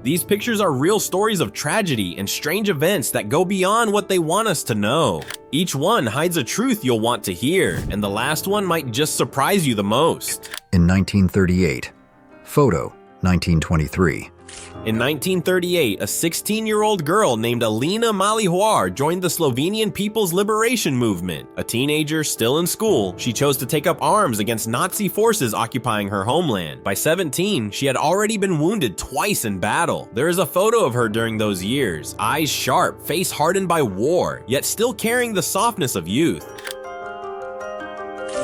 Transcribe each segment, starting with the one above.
These pictures are real stories of tragedy and strange events that go beyond what they want us to know. Each one hides a truth you'll want to hear, and the last one might just surprise you the most. In 1938. Photo, 1923. In 1938, a 16-year-old girl named Alina Malihoir joined the Slovenian People's Liberation Movement. A teenager still in school, she chose to take up arms against Nazi forces occupying her homeland. By 17, she had already been wounded twice in battle. There is a photo of her during those years, eyes sharp, face hardened by war, yet still carrying the softness of youth.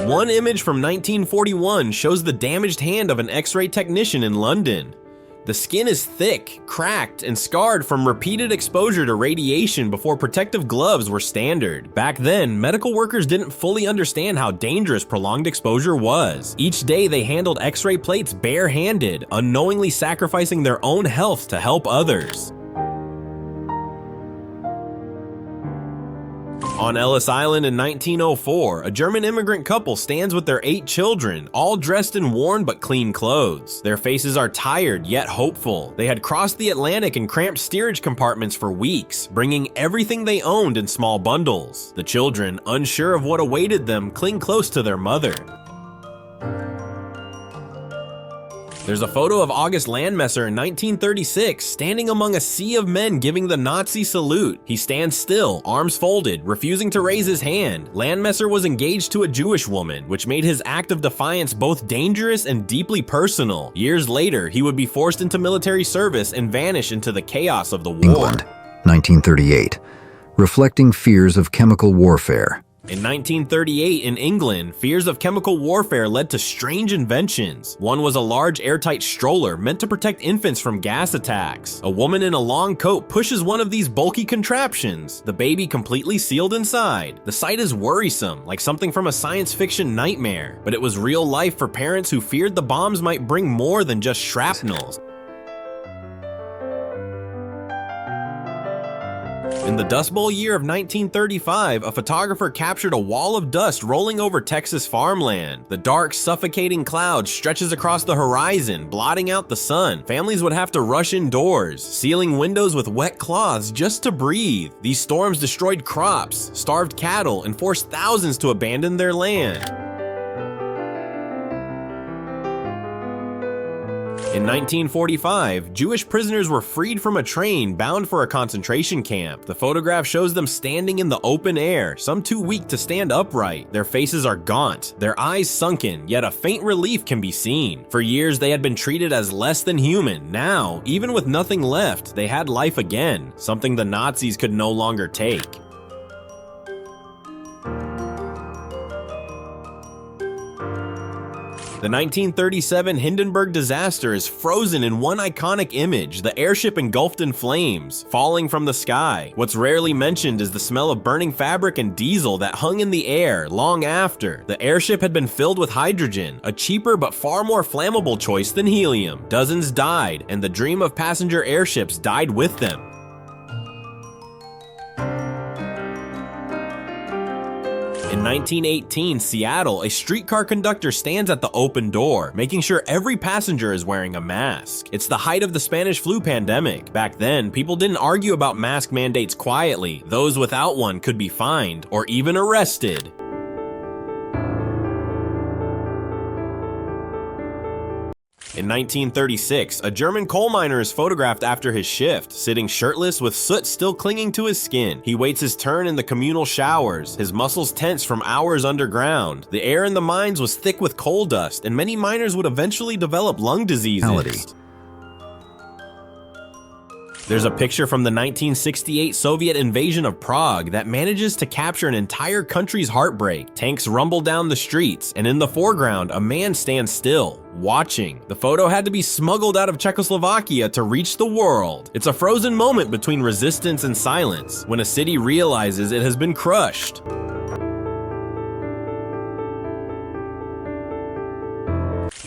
One image from 1941 shows the damaged hand of an X-ray technician in London. The skin is thick, cracked, and scarred from repeated exposure to radiation before protective gloves were standard. Back then, medical workers didn't fully understand how dangerous prolonged exposure was. Each day they handled X-ray plates bare-handed, unknowingly sacrificing their own health to help others. On Ellis Island in 1904, a German immigrant couple stands with their 8 children, all dressed in worn but clean clothes. Their faces are tired yet hopeful. They had crossed the Atlantic in cramped steerage compartments for weeks, bringing everything they owned in small bundles. The children, unsure of what awaited them, cling close to their mother. There's a photo of August Landmesser in 1936, standing among a sea of men giving the Nazi salute. He stands still, arms folded, refusing to raise his hand. Landmesser was engaged to a Jewish woman, which made his act of defiance both dangerous and deeply personal. Years later, he would be forced into military service and vanish into the chaos of the war. England, 1938. Reflecting fears of chemical warfare. In 1938 in England, fears of chemical warfare led to strange inventions. One was a large airtight stroller meant to protect infants from gas attacks. A woman in a long coat pushes one of these bulky contraptions, the baby completely sealed inside. The sight is worrisome, like something from a science fiction nightmare, but it was real life for parents who feared the bombs might bring more than just shrapnels. In the Dust Bowl year of 1935, a photographer captured a wall of dust rolling over Texas farmland. The dark, suffocating cloud stretches across the horizon, blotting out the sun. Families would have to rush indoors, sealing windows with wet cloths just to breathe. These storms destroyed crops, starved cattle, and forced thousands to abandon their land. In 1945, Jewish prisoners were freed from a train bound for a concentration camp. The photograph shows them standing in the open air, some too weak to stand upright. Their faces are gaunt, their eyes sunken, yet a faint relief can be seen. For years, they had been treated as less than human. Now, even with nothing left, they had life again, something the Nazis could no longer take. The 1937 Hindenburg disaster is frozen in one iconic image, the airship engulfed in flames, falling from the sky. What's rarely mentioned is the smell of burning fabric and diesel that hung in the air long after. The airship had been filled with hydrogen, a cheaper but far more flammable choice than helium. Dozens died, and the dream of passenger airships died with them. In 1918, Seattle, a streetcar conductor stands at the open door, making sure every passenger is wearing a mask. It's the height of the Spanish flu pandemic. Back then, people didn't argue about mask mandates quietly. Those without one could be fined or even arrested. In 1936, a German coal miner is photographed after his shift, sitting shirtless with soot still clinging to his skin. He waits his turn in the communal showers, his muscles tense from hours underground. The air in the mines was thick with coal dust, and many miners would eventually develop lung diseases. There's a picture from the 1968 Soviet invasion of Prague that manages to capture an entire country's heartbreak. Tanks rumble down the streets, and in the foreground, a man stands still, watching. The photo had to be smuggled out of Czechoslovakia to reach the world. It's a frozen moment between resistance and silence, when a city realizes it has been crushed.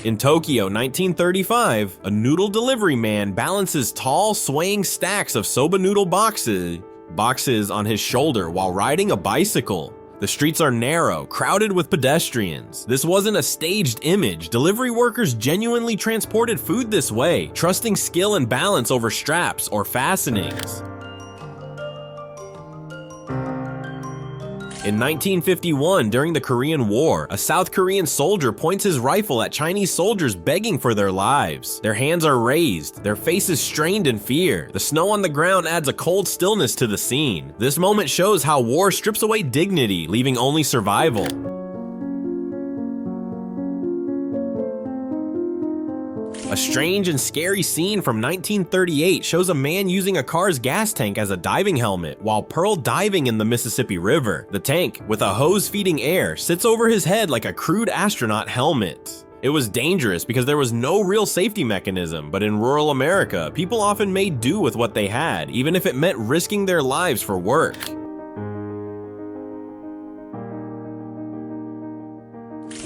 In Tokyo, 1935, a noodle delivery man balances tall, swaying stacks of soba noodle boxes on his shoulder while riding a bicycle. The streets are narrow, crowded with pedestrians. This wasn't a staged image. Delivery workers genuinely transported food this way, trusting skill and balance over straps or fastenings. In 1951, during the Korean War, a South Korean soldier points his rifle at Chinese soldiers begging for their lives. Their hands are raised, their faces strained in fear. The snow on the ground adds a cold stillness to the scene. This moment shows how war strips away dignity, leaving only survival. A strange and scary scene from 1938 shows a man using a car's gas tank as a diving helmet while pearl diving in the Mississippi River. The tank, with a hose feeding air, sits over his head like a crude astronaut helmet. It was dangerous because there was no real safety mechanism, but in rural America, people often made do with what they had, even if it meant risking their lives for work.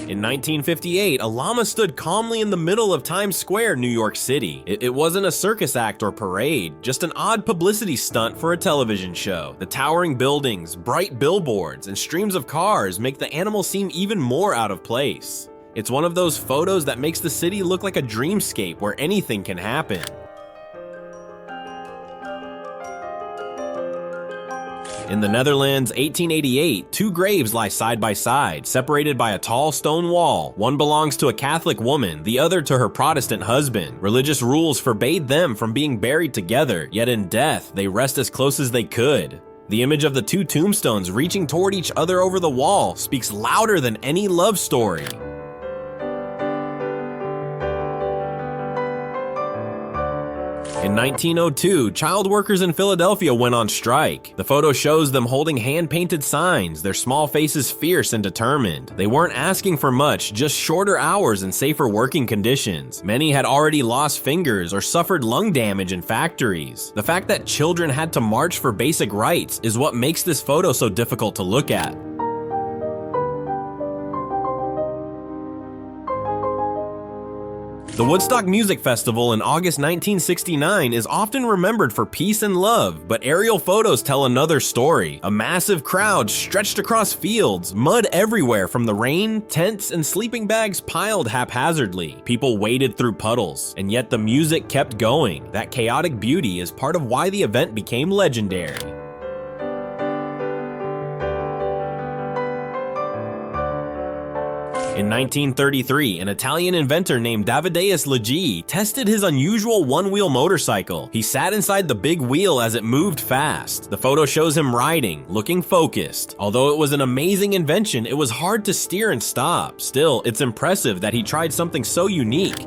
In 1958, a llama stood calmly in the middle of Times Square, New York City. It wasn't a circus act or parade, just an odd publicity stunt for a television show. The towering buildings, bright billboards, and streams of cars make the animal seem even more out of place. It's one of those photos that makes the city look like a dreamscape where anything can happen. In the Netherlands, 1888, two graves lie side by side, separated by a tall stone wall. One belongs to a Catholic woman, the other to her Protestant husband. Religious rules forbade them from being buried together, yet in death, they rest as close as they could. The image of the two tombstones reaching toward each other over the wall speaks louder than any love story. In 1902, child workers in Philadelphia went on strike. The photo shows them holding hand-painted signs, their small faces fierce and determined. They weren't asking for much, just shorter hours and safer working conditions. Many had already lost fingers or suffered lung damage in factories. The fact that children had to march for basic rights is what makes this photo so difficult to look at. The Woodstock Music Festival in August 1969 is often remembered for peace and love, but aerial photos tell another story. A massive crowd stretched across fields, mud everywhere from the rain, tents, and sleeping bags piled haphazardly. People waded through puddles, and yet the music kept going. That chaotic beauty is part of why the event became legendary. In 1933, an Italian inventor named Davideus Leggi tested his unusual one-wheel motorcycle. He sat inside the big wheel as it moved fast. The photo shows him riding, looking focused. Although it was an amazing invention, it was hard to steer and stop. Still, it's impressive that he tried something so unique.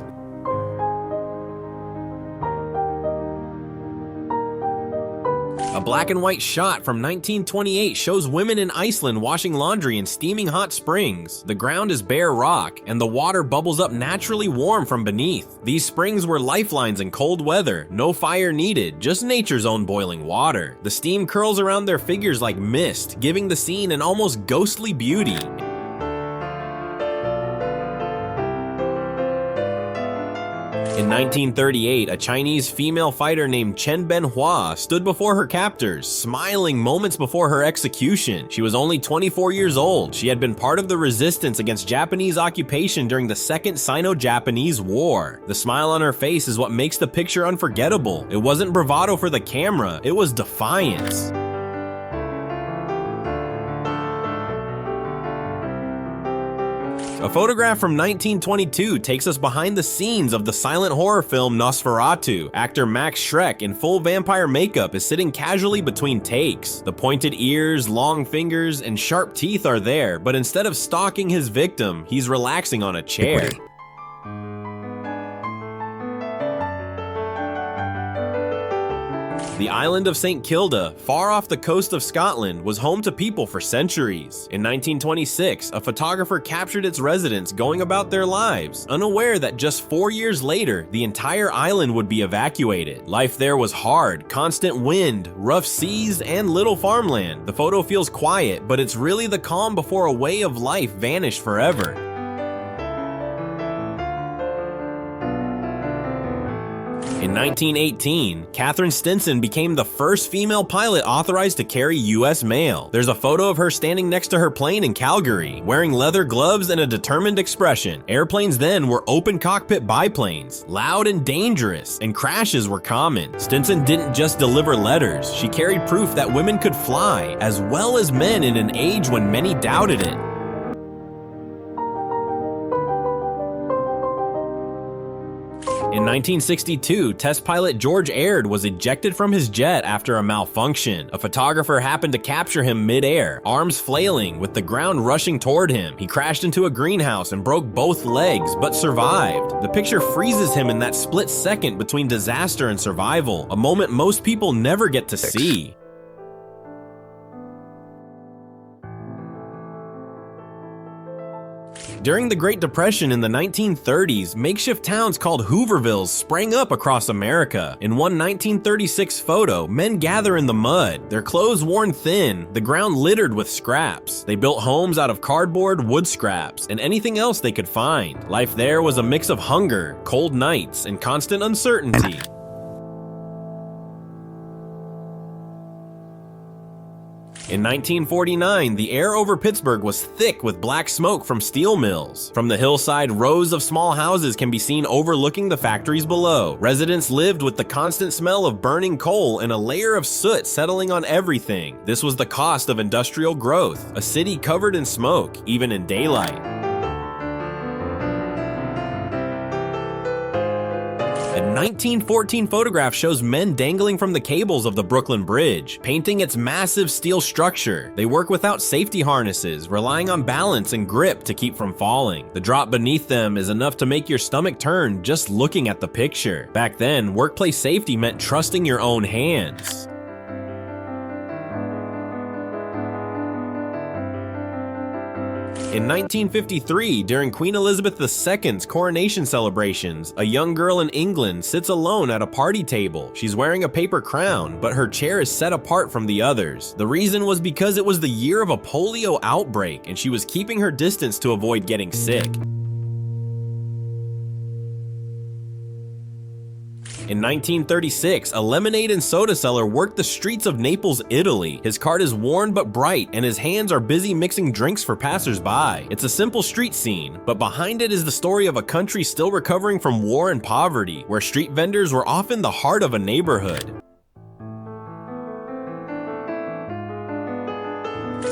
A black and white shot from 1928 shows women in Iceland washing laundry in steaming hot springs. The ground is bare rock, and the water bubbles up naturally warm from beneath. These springs were lifelines in cold weather, no fire needed, just nature's own boiling water. The steam curls around their figures like mist, giving the scene an almost ghostly beauty. In 1938, a Chinese female fighter named Chen Benhua stood before her captors, smiling moments before her execution. She was only 24 years old. She had been part of the resistance against Japanese occupation during the Second Sino-Japanese War. The smile on her face is what makes the picture unforgettable. It wasn't bravado for the camera, it was defiance. A photograph from 1922 takes us behind the scenes of the silent horror film Nosferatu. Actor Max Schreck in full vampire makeup is sitting casually between takes. The pointed ears, long fingers, and sharp teeth are there, but instead of stalking his victim, he's relaxing on a chair. The island of St. Kilda, far off the coast of Scotland, was home to people for centuries. In 1926, a photographer captured its residents going about their lives, unaware that just 4 years later, the entire island would be evacuated. Life there was hard, constant wind, rough seas, and little farmland. The photo feels quiet, but it's really the calm before a way of life vanished forever. In In 1918, Catherine Stinson became the first female pilot authorized to carry U.S. mail. There's a photo of her standing next to her plane in Calgary, wearing leather gloves and a determined expression. Airplanes then were open cockpit biplanes, loud and dangerous, and crashes were common. Stinson didn't just deliver letters, she carried proof that women could fly, as well as men in an age when many doubted it. In 1962, test pilot George Aird was ejected from his jet after a malfunction. A photographer happened to capture him mid-air, arms flailing, with the ground rushing toward him. He crashed into a greenhouse and broke both legs, but survived. The picture freezes him in that split second between disaster and survival, a moment most people never get to see. During the Great Depression in the 1930s, makeshift towns called Hoovervilles sprang up across America. In one 1936 photo, men gather in the mud, their clothes worn thin, the ground littered with scraps. They built homes out of cardboard, wood scraps, and anything else they could find. Life there was a mix of hunger, cold nights, and constant uncertainty. In 1949, the air over Pittsburgh was thick with black smoke from steel mills. From the hillside, rows of small houses can be seen overlooking the factories below. Residents lived with the constant smell of burning coal and a layer of soot settling on everything. This was the cost of industrial growth, a city covered in smoke, even in daylight. A 1914 photograph shows men dangling from the cables of the Brooklyn Bridge, painting its massive steel structure. They work without safety harnesses, relying on balance and grip to keep from falling. The drop beneath them is enough to make your stomach turn just looking at the picture. Back then, workplace safety meant trusting your own hands. In 1953, during Queen Elizabeth II's coronation celebrations, a young girl in England sits alone at a party table. She's wearing a paper crown, but her chair is set apart from the others. The reason was because it was the year of a polio outbreak, and she was keeping her distance to avoid getting sick. In 1936, a lemonade and soda seller worked the streets of Naples, Italy. His cart is worn but bright, and his hands are busy mixing drinks for passers-by. It's a simple street scene, but behind it is the story of a country still recovering from war and poverty, where street vendors were often the heart of a neighborhood.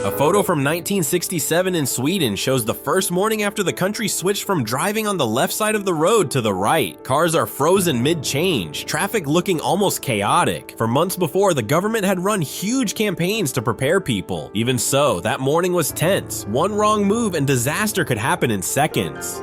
A photo from 1967 in Sweden shows the first morning after the country switched from driving on the left side of the road to the right. Cars are frozen mid-change, traffic looking almost chaotic. For months before, the government had run huge campaigns to prepare people. Even so, that morning was tense. One wrong move and disaster could happen in seconds.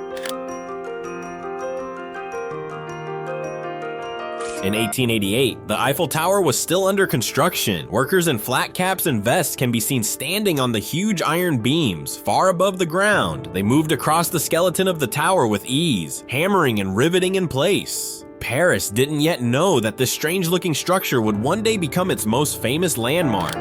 In 1888, the Eiffel Tower was still under construction. Workers in flat caps and vests can be seen standing on the huge iron beams, far above the ground. They moved across the skeleton of the tower with ease, hammering and riveting in place. Paris didn't yet know that this strange-looking structure would one day become its most famous landmark.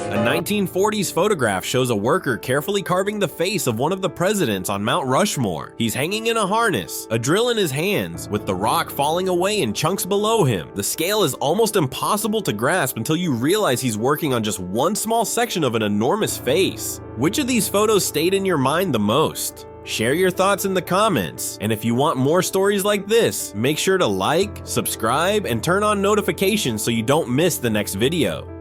A 1940s photograph shows a worker carefully carving the face of one of the presidents on Mount Rushmore. He's hanging in a harness, a drill in his hands, with the rock falling away in chunks below him. The scale is almost impossible to grasp until you realize he's working on just one small section of an enormous face. Which of these photos stayed in your mind the most? Share your thoughts in the comments, and if you want more stories like this, make sure to like, subscribe, and turn on notifications so you don't miss the next video.